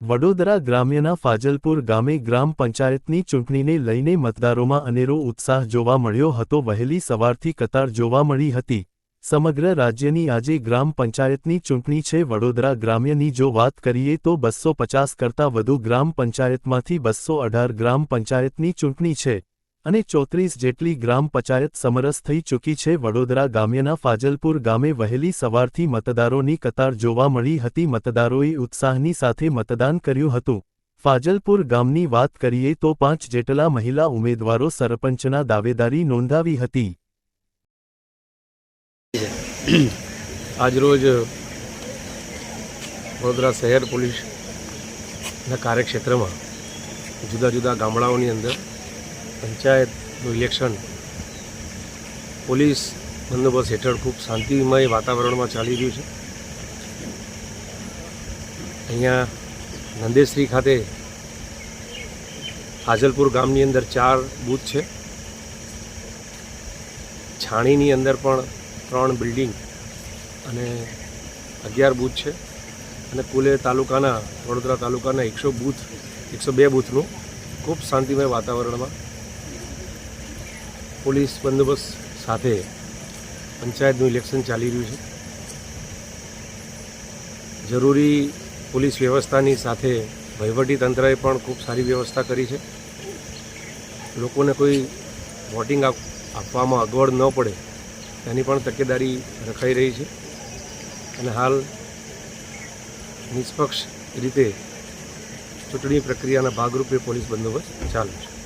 વડોદરા ગ્રામ્યના ફાજલપુર ગામે ગ્રામ પંચાયતની ચૂંટણીને લઈને મતદારોમાં અનેરો ઉત્સાહ જોવા મળ્યો હતો। વહેલી સવારથી કતાર જોવા મળી હતી। સમગ્ર રાજ્યની આજે ગ્રામ પંચાયતની ચૂંટણી છે। વડોદરા ગ્રામ્યની જો વાત કરીએ તો 250 કરતાં વધુ ગ્રામ પંચાયતમાંથી 218 ગ્રામ પંચાયતની ચૂંટણી છે અને 34 જેટલી ગ્રામ પંચાયત સમરસ થઈ ચૂકી છે। વડોદરા ગ્રામ્યના ફાજલપુર ગામે વહેલી સવારથી મતદારોની કતાર જોવા મળી હતી। મતદારોએ ઉત્સાહની સાથે મતદાન કર્યું હતું। ફાજલપુર ગામની વાત કરીએ તો 5 જેટલા મહિલા ઉમેદવારો સરપંચના દાવેદારી નોંધાવી હતી। આજરોજ વડોદરા શહેર પોલીસના કાર્યક્ષેત્રમાં જુદા જુદા ગામડાઓની અંદર પંચાયતનું ઇલેક્શન પોલીસ બંદોબસ્ત હેઠળ ખૂબ શાંતિમય વાતાવરણમાં ચાલી રહ્યું છે। અહીંયા નંદેશ્રી ખાતે ફાજલપુર ગામની અંદર 4 બૂથ છે। છાણીની અંદર પણ 3 બિલ્ડિંગ અને 11 બૂથ છે અને કુલે તાલુકાના વડોદરા તાલુકાના 102 બૂથનું ખૂબ શાંતિમય વાતાવરણમાં પોલીસ બંદોબસ્ત સાથે પંચાયતનું ઇલેક્શન ચાલી રહ્યું છે। જરૂરી પોલીસ વ્યવસ્થાની સાથે વહીવટી તંત્રએ પણ ખૂબ સારી વ્યવસ્થા કરી છે। લોકોને કોઈ વોટિંગ આપવામાં અગવડ ન પડે એની પણ તકેદારી રખાઈ રહી છે અને હાલ નિષ્પક્ષ રીતે ચૂંટણી પ્રક્રિયાના ભાગરૂપે પોલીસ બંદોબસ્ત ચાલુ છે।